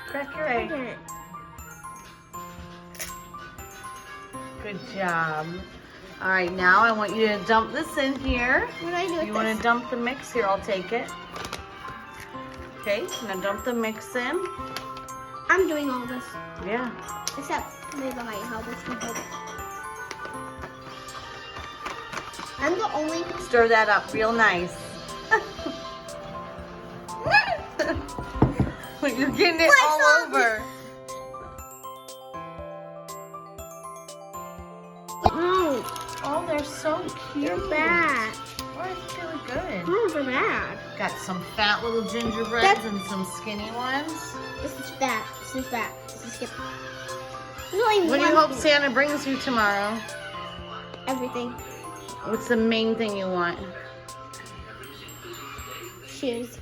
Crack your egg. Good job. All right, now I want you to dump this in here. What do I do with You want to dump the mix here? I'll take it. Okay, now dump the mix in. I'm doing all this. Yeah. Except maybe I help us can help. I'm the only. Stir that up real nice. You're getting it all over. Oh, they're so cute. They're bad. Oh, I think they look good. Oh, they're bad. Got some fat little gingerbreads and some skinny ones. This is fat. This is fat. This is skip. There's only What do you hope Santa brings you tomorrow? Everything. What's the main thing you want? Shoes.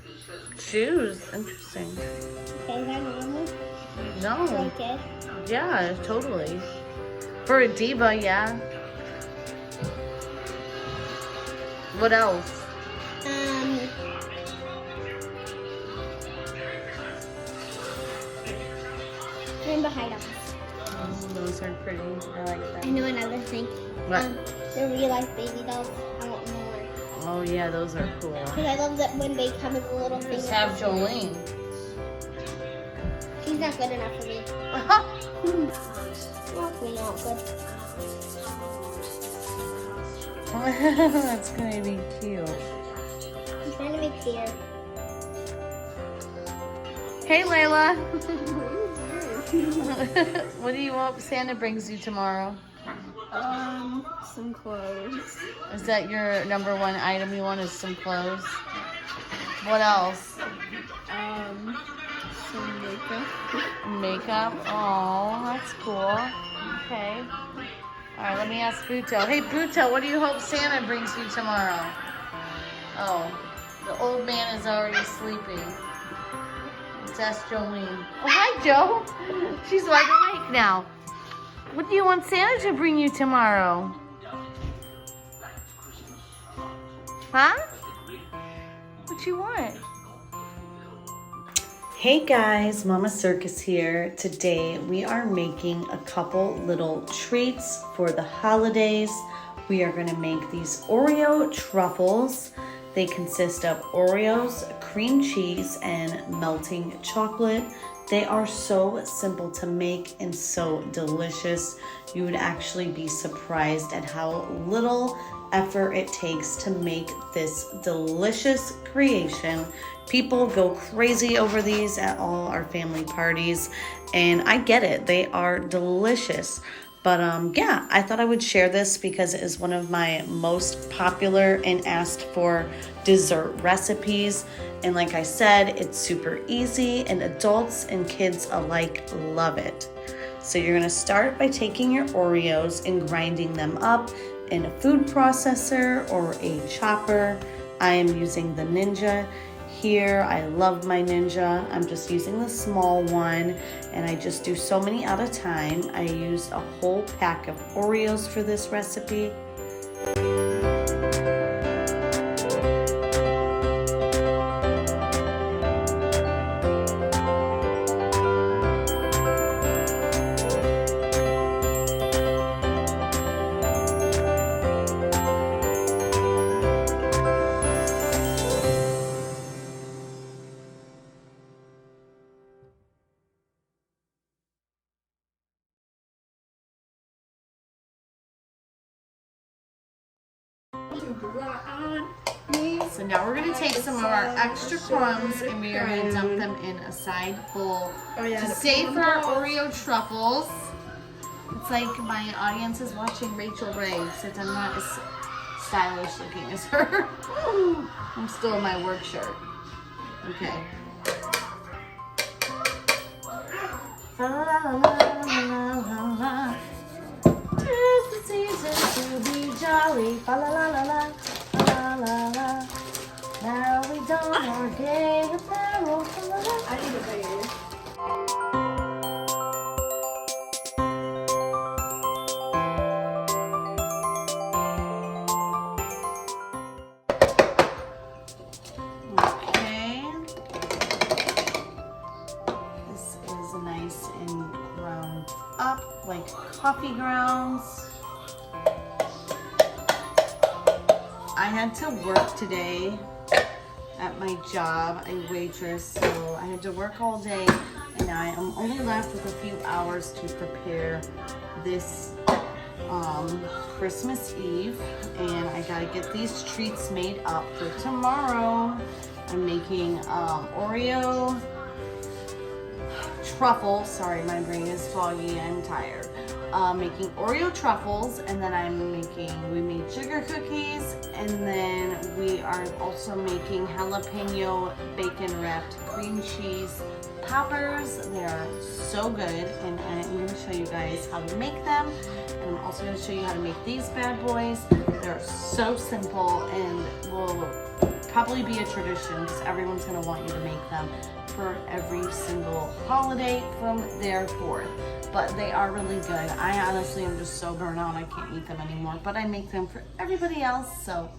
Shoes. Interesting. Okay, is that normal? No. Okay. Yeah, totally. For a diva, yeah. What else? Rainbow hideouts. Oh, those are pretty. I like I them. know another thing. What? The real life baby dolls. I want more. Oh yeah, those are cool. Because I love that when they come as a little thing. Just have Jolene. She's not good enough for me. Well, we know I'm good. That's gonna be cute. I'm trying to make clear. Hey Layla. What do you hope Santa brings you tomorrow? Some clothes. Is that your number one item you want is some clothes? What else? Some makeup. Makeup? Oh, that's cool. Okay. All right, let me ask Buto. Hey Buto, what do you hope Santa brings you tomorrow? Oh, the old man is already sleeping. Let's ask Jolene. Oh, hi Joe. She's wide awake now. What do you want Santa to bring you tomorrow? Huh? What you want? Hey guys, Mama Circus here. Today we are making a couple little treats for the holidays. We are gonna make these Oreo-Truffles. They consist of Oreos, cream cheese, and melting chocolate. They are so simple to make and so delicious. You would actually be surprised at how little effort it takes to make this delicious creation. People go crazy over these at all our family parties, and I get it. They are delicious. But yeah, I thought I would share this because it is one of my most popular and asked for dessert recipes. And like I said, it's super easy and adults and kids alike love it. So you're gonna start by taking your Oreos and grinding them up in a food processor or a chopper. I am using the Ninja here. I love my Ninja. I'm just using the small one, and I just do so many at a time. I used a whole pack of Oreos for this recipe. So now we're going to take some of our extra crumbs and we are going to dump them in a side bowl to save for our Oreo-Truffles. It's like my audience is watching Rachel Ray, except I'm not as stylish looking as her. I'm still in my work shirt. Okay. La, la, la, la, la. 'Tis the season to be jolly. Fa la la la la. La la la. Now we don our gay apparel. La, la, la. I need a bigger. Okay. coffee grounds. I had to work today at my job, a waitress, so I had to work all day, and I am only left with a few hours to prepare this Christmas Eve, and I gotta get these treats made up for tomorrow. I'm making Oreo-Truffles. Sorry, my brain is foggy, I'm tired. Making Oreo-Truffles, and then we made sugar cookies, and then we are also making jalapeno bacon wrapped cream cheese poppers. They are so good, and I'm going to show you guys how to make them, and I'm also going to show you how to make these bad boys. They're so simple and will probably be a tradition because everyone's going to want you to make them for every single holiday from there forth. But they are really good. I honestly am just so burnt out I can't eat them anymore, but I make them for everybody else. So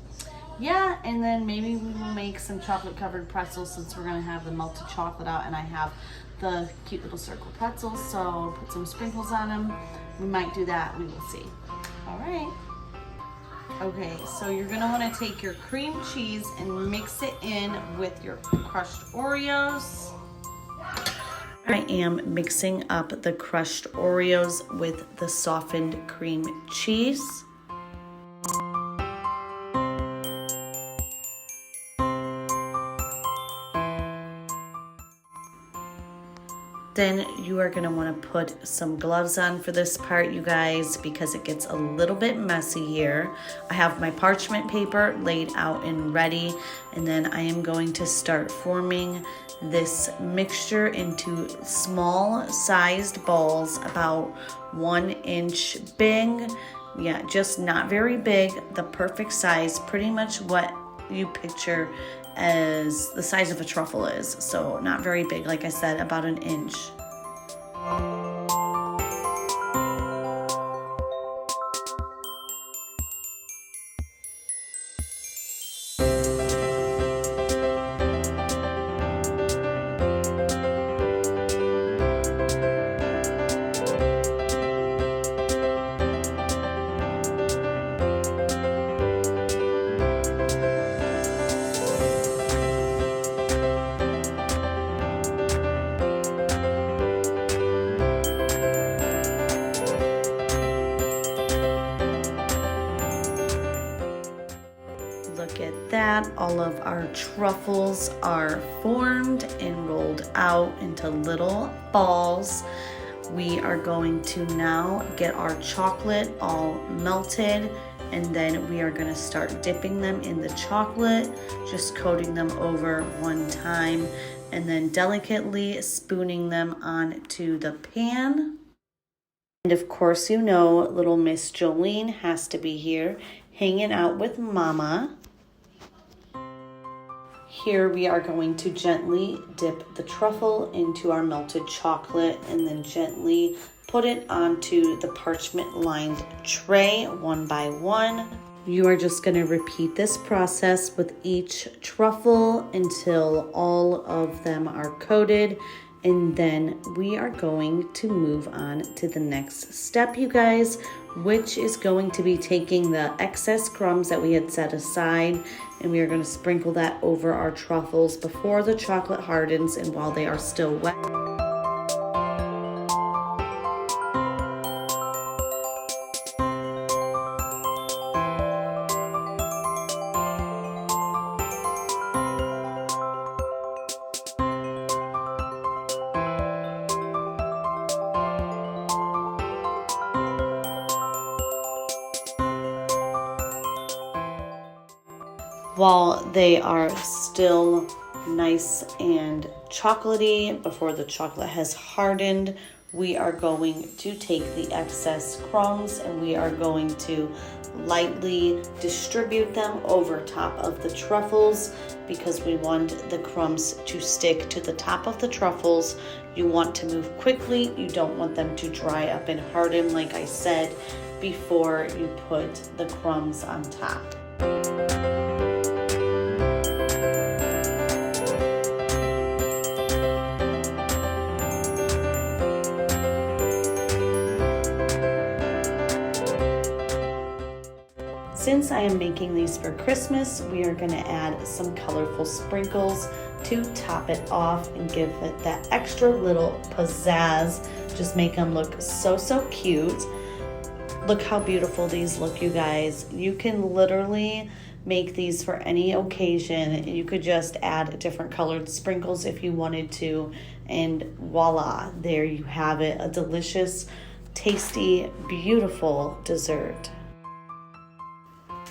yeah, and then maybe we will make some chocolate covered pretzels since we're gonna have the melted chocolate out, and I have the cute little circle pretzels, so put some sprinkles on them. We might do that, we will see. All right. Okay, so you're gonna wanna take your cream cheese and mix it in with your crushed Oreos. I am mixing up the crushed Oreos with the softened cream cheese. Then you are going to want to put some gloves on for this part, you guys, because it gets a little bit messy here. I have my parchment paper laid out and ready, and then I am going to start forming this mixture into small sized balls about 1 inch big. Yeah, just not very big, the perfect size, pretty much what you picture as the size of a truffle is. So not very big, like I said, about 1 inch. Look at that, all of our truffles are formed and rolled out into little balls. We are going to now get our chocolate all melted, and then we are going to start dipping them in the chocolate, just coating them over one time, and then delicately spooning them onto the pan. And of course, you know, little Miss Jolene has to be here hanging out with Mama. Here we are going to gently dip the truffle into our melted chocolate and then gently put it onto the parchment lined tray one by one. You are just going to repeat this process with each truffle until all of them are coated. And then we are going to move on to the next step, you guys, which is going to be taking the excess crumbs that we had set aside, and we are going to sprinkle that over our truffles before the chocolate hardens and while they are still wet. While they are still nice and chocolatey, before the chocolate has hardened, we are going to take the excess crumbs and we are going to lightly distribute them over top of the truffles because we want the crumbs to stick to the top of the truffles. You want to move quickly. You don't want them to dry up and harden, like I said, before you put the crumbs on top. since I am making these for Christmas, we are gonna add some colorful sprinkles to top it off and give it that extra little pizzazz. Just make them look so, so cute. Look how beautiful these look, you guys. You can literally make these for any occasion. You could just add different colored sprinkles if you wanted to, and voila, there you have it, a delicious, tasty, beautiful dessert.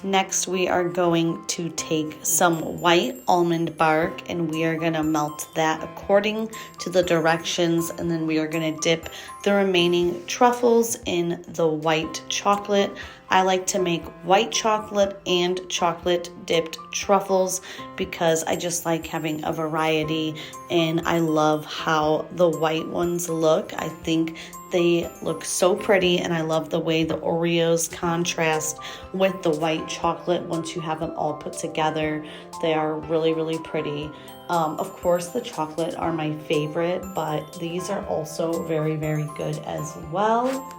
Next, we are going to take some white almond bark and we are going to melt that according to the directions, and then we are going to dip the remaining truffles in the white chocolate. I like to make white chocolate and chocolate dipped truffles because I just like having a variety, and I love how the white ones look. I think they look so pretty, and I love the way the Oreos contrast with the white chocolate once you have them all put together. They are really, really pretty. Of course, the chocolate are my favorite, but these are also very, very good as well.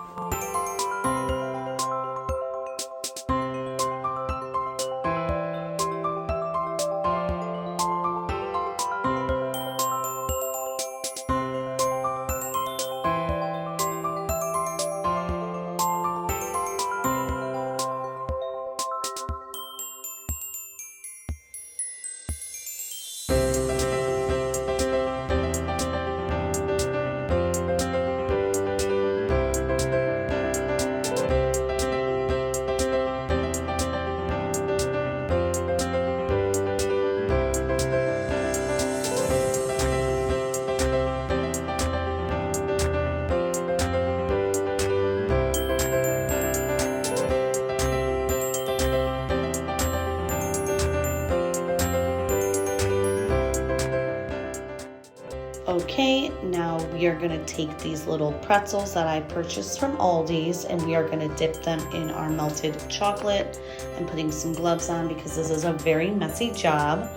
Okay, now we are gonna take these little pretzels that I purchased from Aldi's and we are gonna dip them in our melted chocolate. I'm putting some gloves on because this is a very messy job.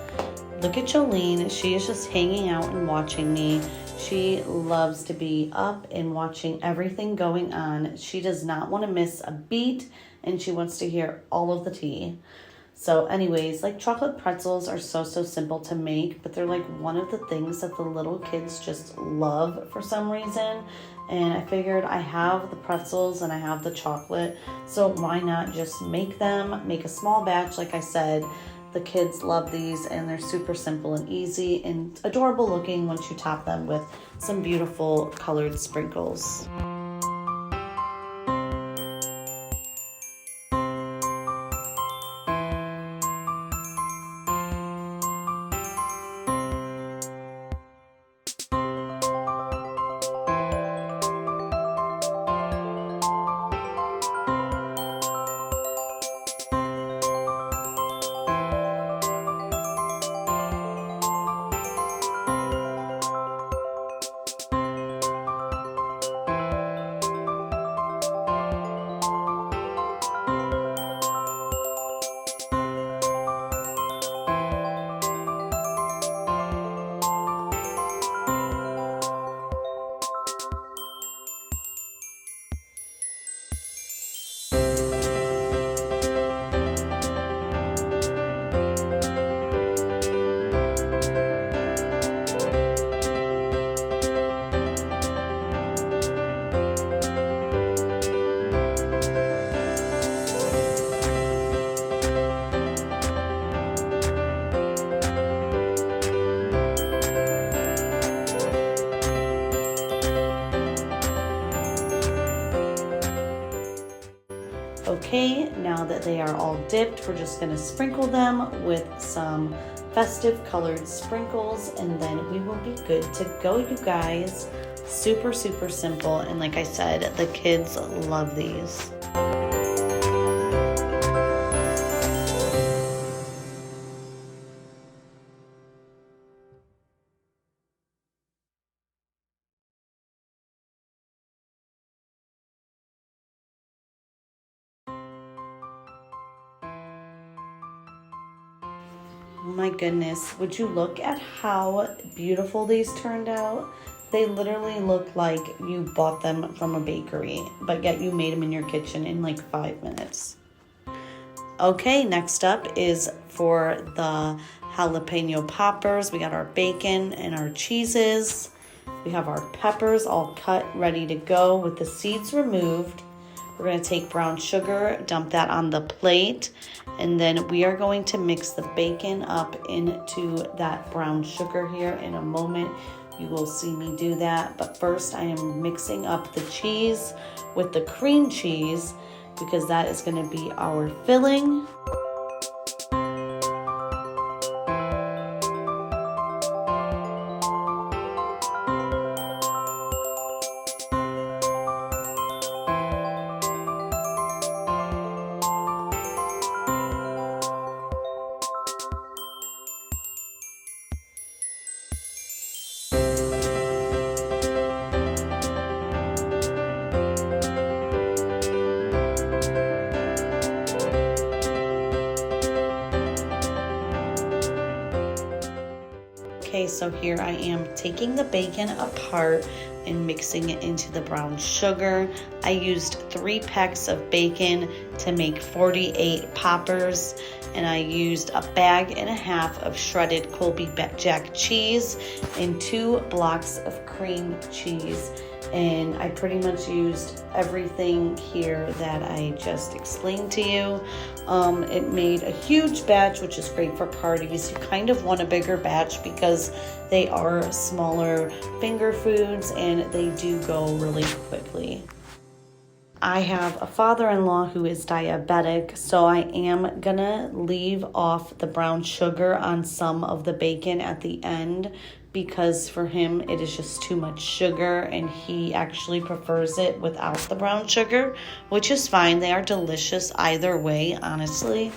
Look at Jolene, she is just hanging out and watching me. She loves to be up and watching everything going on. She does not want to miss a beat, and she wants to hear all of the tea. So anyways, like, chocolate pretzels are so simple to make, but they're like one of the things that the little kids just love for some reason. And I figured I have the pretzels and I have the chocolate, so why not just make them, make a small batch. Like I said, the kids love these and they're super simple and easy and adorable looking once you top them with some beautiful colored sprinkles. Okay, now that they are all dipped, we're just gonna sprinkle them with some festive colored sprinkles, and then we will be good to go, you guys. Super simple, and like I said, the kids love these. Oh my goodness, would you look at how beautiful these turned out? They literally look like you bought them from a bakery, but yet you made them in your kitchen in like 5 minutes. Okay, next up is for the jalapeno poppers. We got our bacon and our cheeses. We have our peppers all cut, ready to go with the seeds removed. We're going to take brown sugar, dump that on the plate, and then we are going to mix the bacon up into that brown sugar here in a moment. You will see me do that, but first I am mixing up the cheese with the cream cheese because that is going to be our filling. Okay, so here I am taking the bacon apart and mixing it into the brown sugar. I used 3 packs of bacon to make 48 poppers, and I used a bag and a half of shredded Colby Jack cheese and 2 blocks of cream cheese. And I pretty much used everything here that I just explained to you. It made a huge batch, which is great for parties. You kind of want a bigger batch because they are smaller finger foods and they do go really quickly. I have a father-in-law who is diabetic, so I am gonna leave off the brown sugar on some of the bacon at the end because for him it is just too much sugar and he actually prefers it without the brown sugar, which is fine. They are delicious either way, honestly.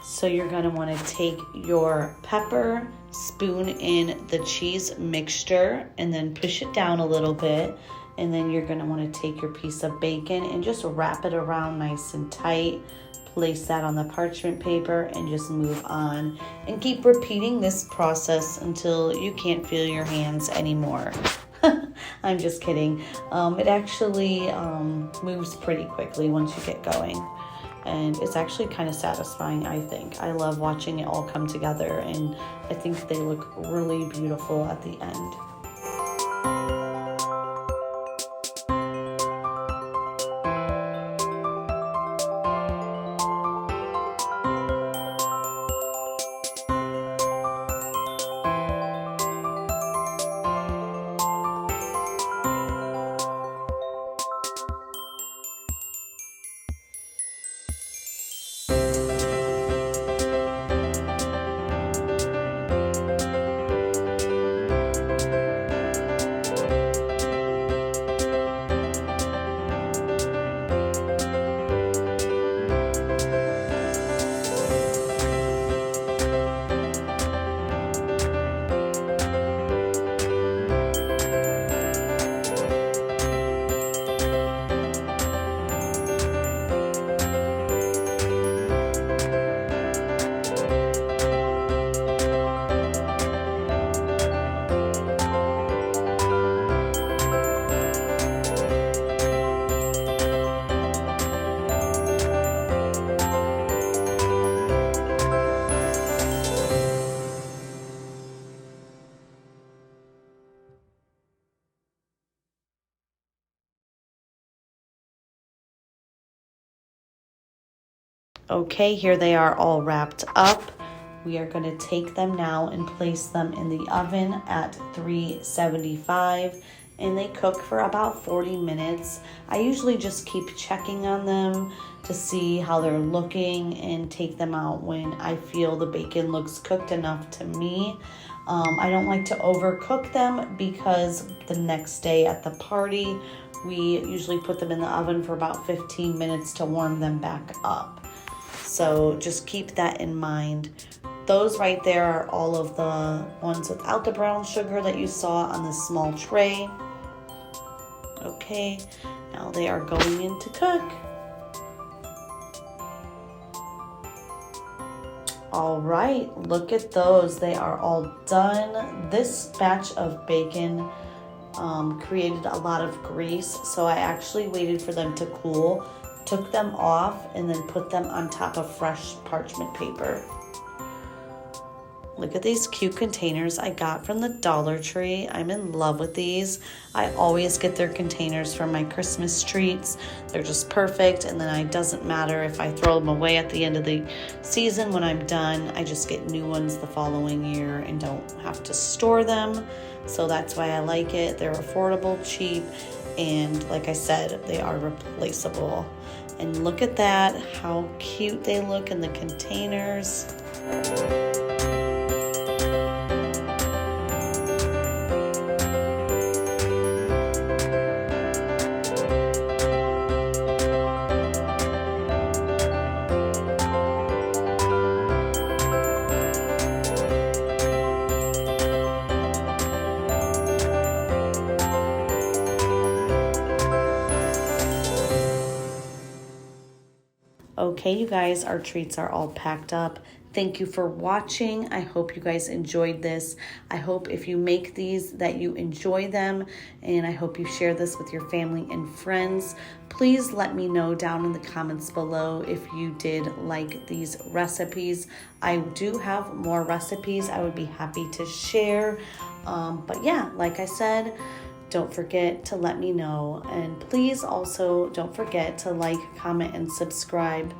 So you're gonna wanna take your pepper, spoon in the cheese mixture, and then push it down a little bit. And then you're gonna wanna take your piece of bacon and just wrap it around nice and tight. Place that on the parchment paper and just move on. And keep repeating this process until you can't feel your hands anymore. I'm just kidding. It actually moves pretty quickly once you get going. And it's actually kind of satisfying, I think. I love watching it all come together, and I think they look really beautiful at the end. Okay, here they are all wrapped up. We are going to take them now and place them in the oven at 375, and they cook for about 40 minutes. I usually just keep checking on them to see how they're looking and take them out when I feel the bacon looks cooked enough to me. I don't like to overcook them because the next day at the party, we usually put them in the oven for about 15 minutes to warm them back up. So just keep that in mind. Those right there are all of the ones without the brown sugar that you saw on the small tray. Okay, now they are going in to cook. All right, look at those. They are all done. This batch of bacon created a lot of grease, so I actually waited for them to cool took them off and then put them on top of fresh parchment paper. Look at these cute containers I got from the Dollar Tree. I'm in love with these. I always get their containers for my Christmas treats. They're just perfect, and then it doesn't matter if I throw them away at the end of the season when I'm done. I just get new ones the following year and don't have to store them. So that's why I like it. They're affordable, cheap, and like I said, they are replaceable. And look at that, how cute they look in the containers. Okay, you guys, our treats are all packed up. Thank you for watching. I hope you guys enjoyed this. I hope if you make these that you enjoy them, and I hope you share this with your family and friends. Please let me know down in the comments below if you did like these recipes. I do have more recipes I would be happy to share. But yeah, like I said, don't forget to let me know. And please also don't forget to like, comment, and subscribe.